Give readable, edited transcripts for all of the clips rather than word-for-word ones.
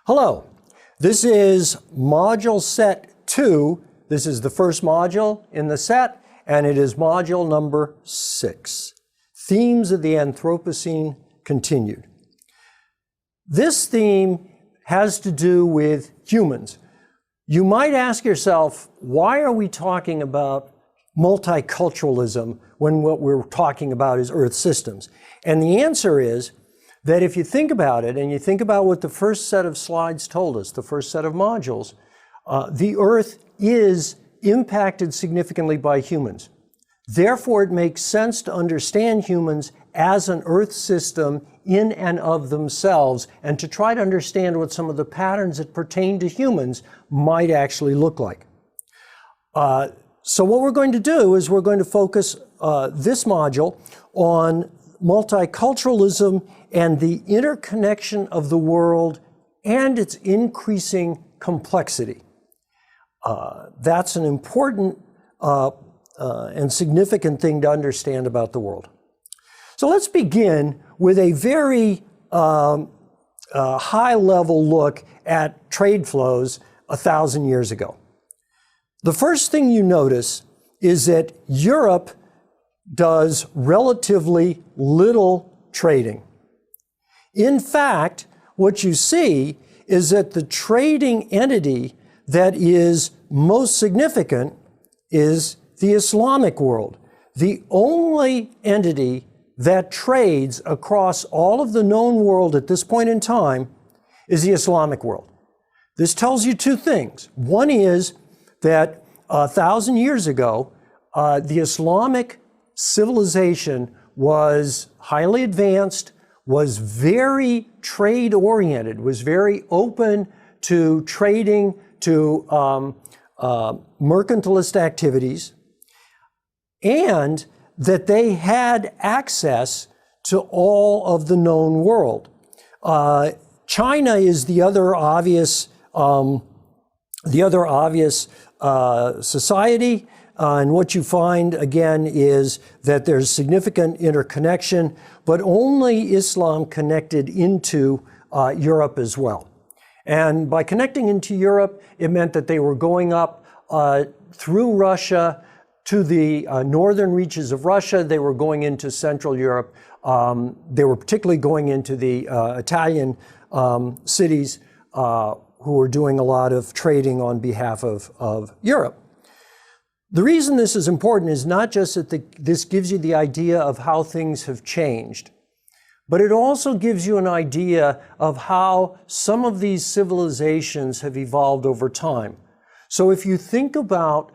Hello, this is module set 2. This is the first module in the set, and it is module number 6. Themes of the Anthropocene continued. This theme has to do with humans. You might ask yourself, why are we talking about multiculturalism when what we're talking about is Earth systems? And the answer is that if you think about it, and you think about what the first set of slides told us, the first set of modules, the Earth is impacted significantly by humans. Therefore, it makes sense to understand humans as an Earth system in and of themselves, and to try to understand what some of the patterns that pertain to humans might actually look like. So what we're going to do is we're going to focus this module on multiculturalism and the interconnection of the world and its increasing complexity. That's an important and significant thing to understand about the world. So let's begin with a very high-level look at trade flows 1,000 years ago. The first thing you notice is that Europe does relatively little trading. In fact, what you see is that the trading entity that is most significant is the Islamic world. The only entity that trades across all of the known world at this point in time is the Islamic world. This tells you two things. One is that 1,000 years ago, the Islamic civilization was highly advanced, was very trade-oriented, was very open to trading, to mercantilist activities, and that they had access to all of the known world. China is the other obvious society. And what you find, again, is that there's significant interconnection, but only Islam connected into Europe as well. And by connecting into Europe, it meant that they were going up through Russia to the northern reaches of Russia. They were going into Central Europe. They were particularly going into the Italian cities who were doing a lot of trading on behalf of Europe. The reason this is important is not just that this gives you the idea of how things have changed, but it also gives you an idea of how some of these civilizations have evolved over time. So if you think about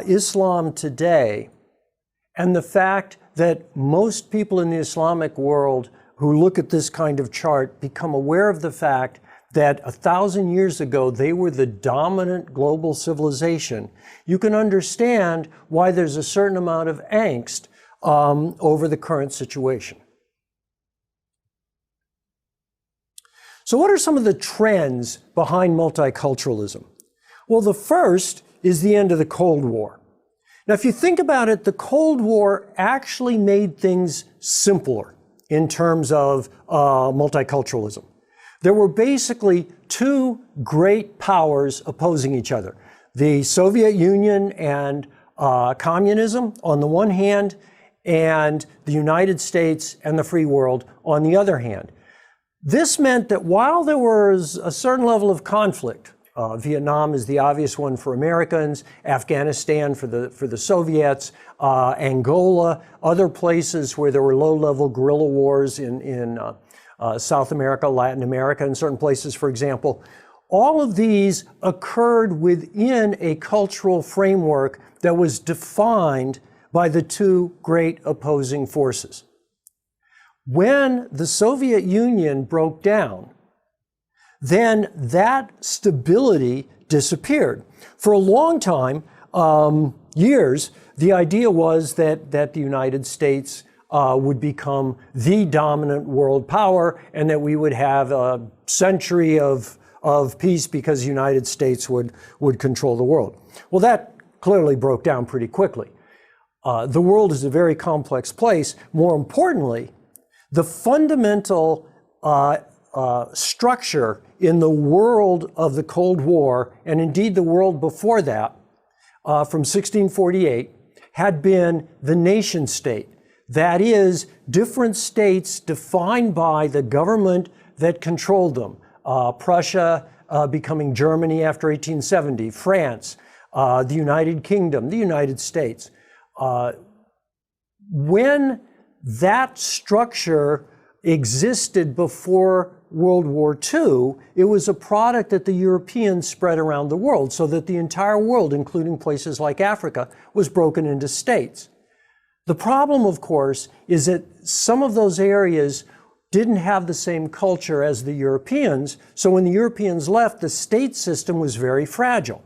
Islam today, and the fact that most people in the Islamic world who look at this kind of chart become aware of the fact that 1,000 years ago they were the dominant global civilization, you can understand why there's a certain amount of angst over the current situation. So what are some of the trends behind multiculturalism? Well, the first is the end of the Cold War. Now, if you think about it, the Cold War actually made things simpler in terms of multiculturalism. There were basically two great powers opposing each other: the Soviet Union and communism on the one hand, and the United States and the free world on the other hand. This meant that while there was a certain level of conflict, Vietnam is the obvious one for Americans, Afghanistan for the Soviets, Angola, other places where there were low-level guerrilla wars in South America, Latin America, and certain places, for example. All of these occurred within a cultural framework that was defined by the two great opposing forces. When the Soviet Union broke down, then that stability disappeared. For a long time, years, the idea was that the United States would become the dominant world power, and that we would have a century of peace because the United States would control the world. Well, that clearly broke down pretty quickly. The world is a very complex place. More importantly, the fundamental structure in the world of the Cold War, and indeed the world before that, from 1648, had been the nation state. That is, different states defined by the government that controlled them. Prussia becoming Germany after 1870, France, the United Kingdom, the United States. When that structure existed before World War II, it was a product that the Europeans spread around the world, so that the entire world, including places like Africa, was broken into states. The problem, of course, is that some of those areas didn't have the same culture as the Europeans, so when the Europeans left, the state system was very fragile.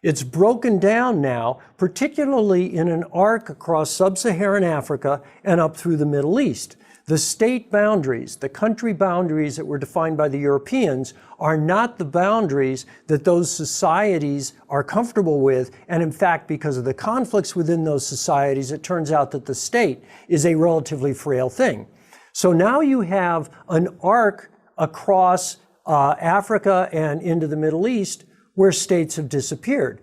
It's broken down now, particularly in an arc across sub-Saharan Africa and up through the Middle East. The state boundaries, the country boundaries that were defined by the Europeans are not the boundaries that those societies are comfortable with. And in fact, because of the conflicts within those societies, it turns out that the state is a relatively frail thing. So now you have an arc across Africa and into the Middle East where states have disappeared.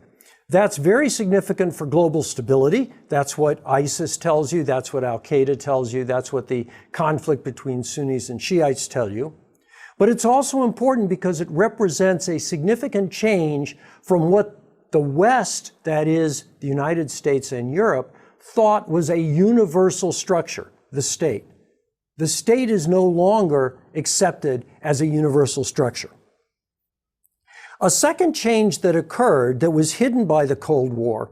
That's very significant for global stability. That's what ISIS tells you. That's what Al-Qaeda tells you. That's what the conflict between Sunnis and Shiites tell you. But it's also important because it represents a significant change from what the West, that is the United States and Europe, thought was a universal structure, the state. The state is no longer accepted as a universal structure. A second change that occurred that was hidden by the Cold War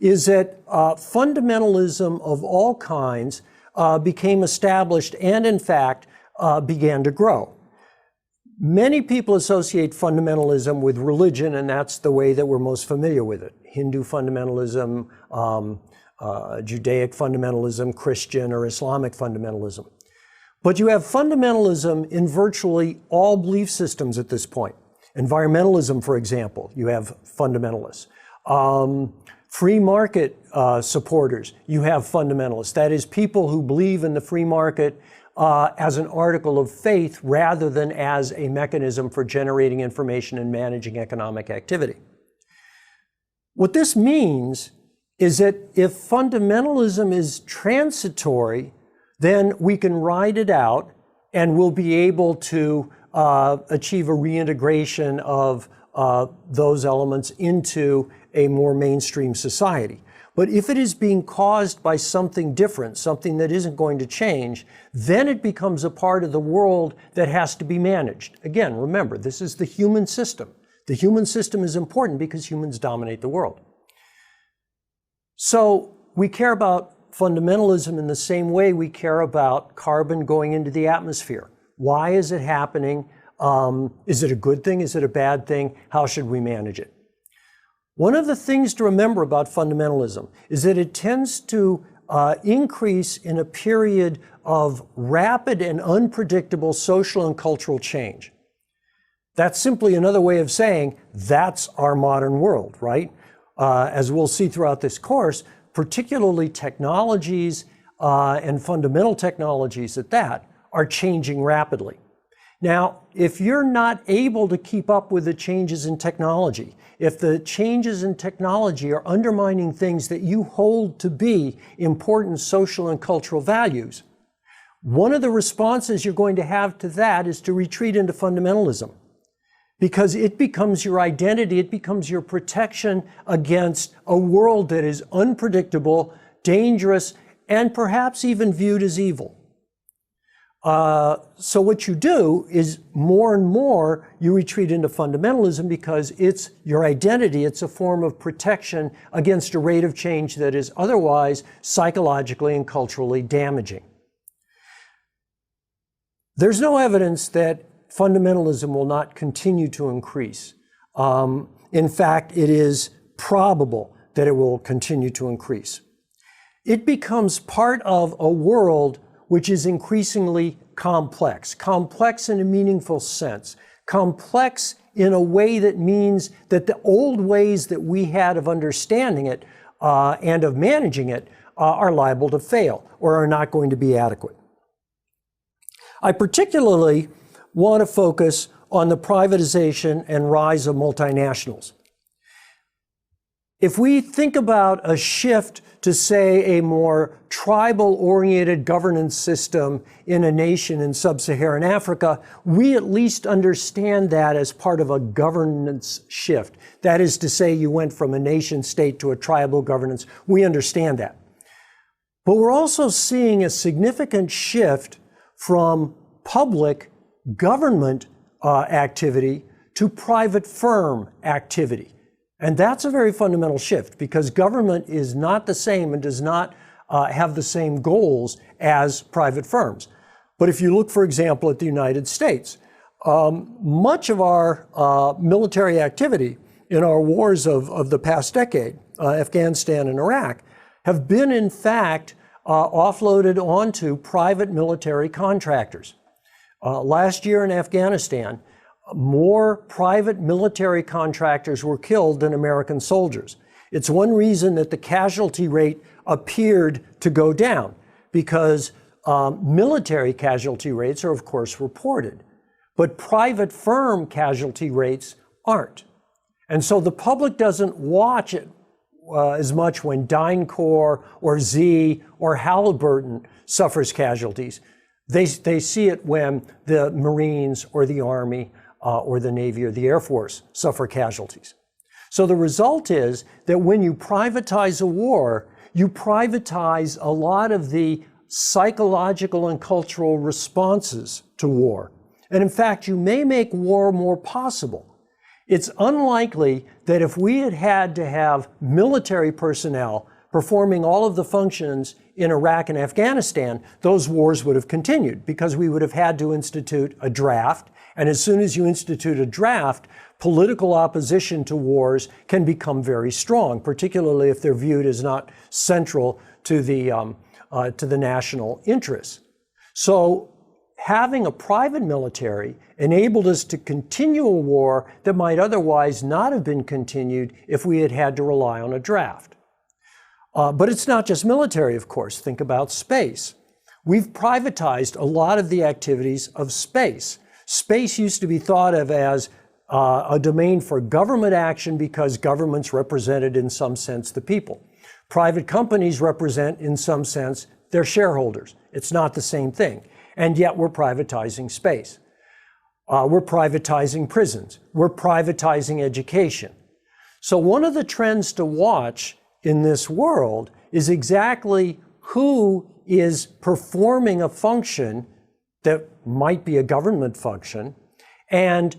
is that fundamentalism of all kinds became established and, in fact, began to grow. Many people associate fundamentalism with religion, and that's the way that we're most familiar with it. Hindu fundamentalism, Judaic fundamentalism, Christian or Islamic fundamentalism. But you have fundamentalism in virtually all belief systems at this point. Environmentalism, for example, you have fundamentalists. Free market supporters, you have fundamentalists. That is, people who believe in the free market as an article of faith rather than as a mechanism for generating information and managing economic activity. What this means is that if fundamentalism is transitory, then we can ride it out and we'll be able to achieve a reintegration of those elements into a more mainstream society. But if it is being caused by something different, something that isn't going to change, then it becomes a part of the world that has to be managed. Again, remember, this is the human system. The human system is important because humans dominate the world. So we care about fundamentalism in the same way we care about carbon going into the atmosphere. Why is it happening? Is it a good thing? Is it a bad thing? How should we manage it? One of the things to remember about fundamentalism is that it tends to increase in a period of rapid and unpredictable social and cultural change. That's simply another way of saying that's our modern world, right? As we'll see throughout this course, particularly technologies and fundamental technologies at that are changing rapidly. Now, if you're not able to keep up with the changes in technology, if the changes in technology are undermining things that you hold to be important social and cultural values, one of the responses you're going to have to that is to retreat into fundamentalism, because it becomes your identity, it becomes your protection against a world that is unpredictable, dangerous, and perhaps even viewed as evil. So what you do is more and more you retreat into fundamentalism because it's your identity. It's a form of protection against a rate of change that is otherwise psychologically and culturally damaging. There's no evidence that fundamentalism will not continue to increase. In fact, it is probable that it will continue to increase. It becomes part of a world which is increasingly complex. Complex in a meaningful sense. Complex in a way that means that the old ways that we had of understanding it and of managing it are liable to fail or are not going to be adequate. I particularly want to focus on the privatization and rise of multinationals. If we think about a shift to, say, a more tribal-oriented governance system in a nation in sub-Saharan Africa, we at least understand that as part of a governance shift. That is to say, you went from a nation state to a tribal governance. We understand that. But we're also seeing a significant shift from public government activity to private firm activity. And that's a very fundamental shift, because government is not the same and does not have the same goals as private firms. But if you look, for example, at the United States, much of our military activity in our wars of the past decade, Afghanistan and Iraq, have been, in fact, offloaded onto private military contractors. Last year in Afghanistan, more private military contractors were killed than American soldiers. It's one reason that the casualty rate appeared to go down, because military casualty rates are, of course, reported, but private firm casualty rates aren't. And so the public doesn't watch it as much when DynCorp or Z or Halliburton suffers casualties. They see it when the Marines or the Army or the Navy or the Air Force suffer casualties. So the result is that when you privatize a war, you privatize a lot of the psychological and cultural responses to war. And in fact, you may make war more possible. It's unlikely that if we had had to have military personnel performing all of the functions in Iraq and Afghanistan, those wars would have continued, because we would have had to institute a draft. And as soon as you institute a draft, political opposition to wars can become very strong, particularly if they're viewed as not central to the national interests. So having a private military enabled us to continue a war that might otherwise not have been continued if we had had to rely on a draft. But it's not just military, of course. Think about space. We've privatized a lot of the activities of space. Space used to be thought of as a domain for government action because governments represented, in some sense, the people. Private companies represent, in some sense, their shareholders. It's not the same thing. And yet we're privatizing space. We're privatizing prisons. We're privatizing education. So one of the trends to watch in this world is exactly who is performing a function that might be a government function, and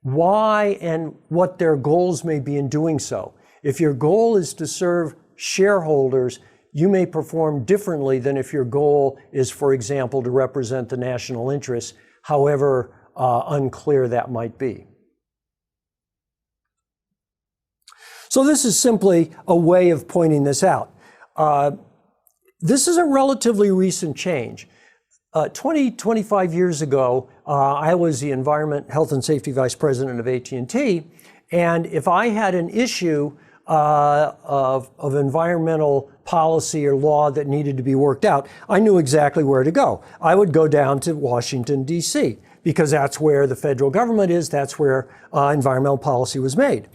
why and what their goals may be in doing so. If your goal is to serve shareholders, you may perform differently than if your goal is, for example, to represent the national interests, however unclear that might be. So this is simply a way of pointing this out. This is a relatively recent change. 25 years ago, I was the Environment, Health and Safety Vice President of AT&T, and if I had an issue of environmental policy or law that needed to be worked out, I knew exactly where to go. I would go down to Washington, D.C., because that's where the federal government is, that's where environmental policy was made.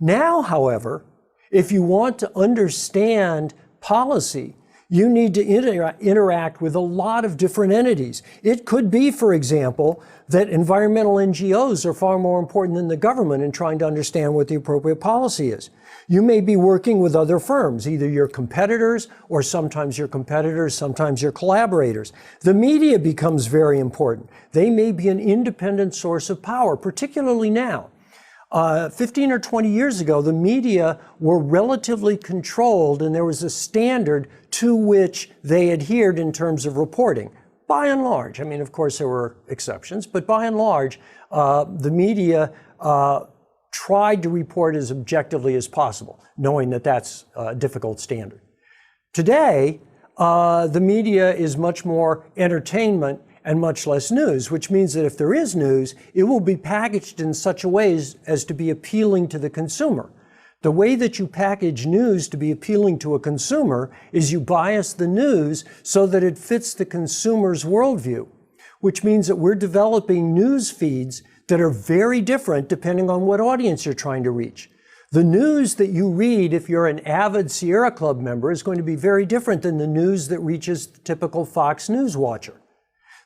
Now, however, if you want to understand policy, you need to interact with a lot of different entities. It could be, for example, that environmental NGOs are far more important than the government in trying to understand what the appropriate policy is. You may be working with other firms, either your competitors or sometimes your competitors, sometimes your collaborators. The media becomes very important. They may be an independent source of power, particularly now. 15 or 20 years ago, the media were relatively controlled, and there was a standard to which they adhered in terms of reporting. By and large, I mean, of course, there were exceptions, but by and large, the media tried to report as objectively as possible, knowing that that's a difficult standard. Today, the media is much more entertainment and much less news, which means that if there is news, it will be packaged in such a way as to be appealing to the consumer. The way that you package news to be appealing to a consumer is you bias the news so that it fits the consumer's worldview. which means that we're developing news feeds that are very different depending on what audience you're trying to reach. The news that you read if you're an avid Sierra Club member is going to be very different than the news that reaches the typical Fox News watcher.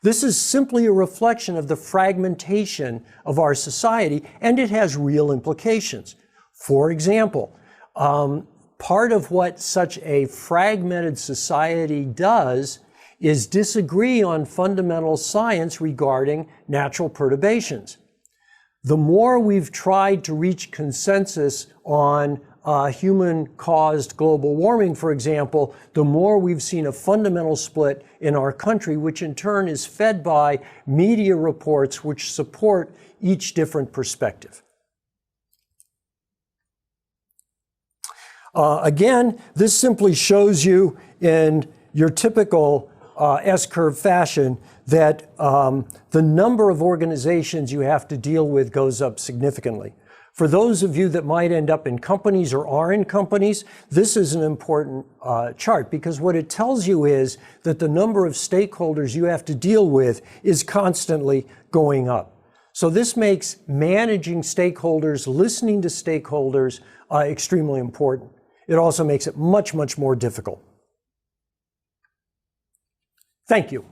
This is simply a reflection of the fragmentation of our society, and it has real implications. For example, part of what such a fragmented society does is disagree on fundamental science regarding natural perturbations. The more we've tried to reach consensus on human-caused global warming, for example, the more we've seen a fundamental split in our country, which in turn is fed by media reports which support each different perspective. Again, this simply shows you in your typical S-curve fashion that the number of organizations you have to deal with goes up significantly. For those of you that might end up in companies or are in companies, this is an important chart, because what it tells you is that the number of stakeholders you have to deal with is constantly going up. So this makes managing stakeholders, listening to stakeholders, extremely important. It also makes it much, much more difficult. Thank you.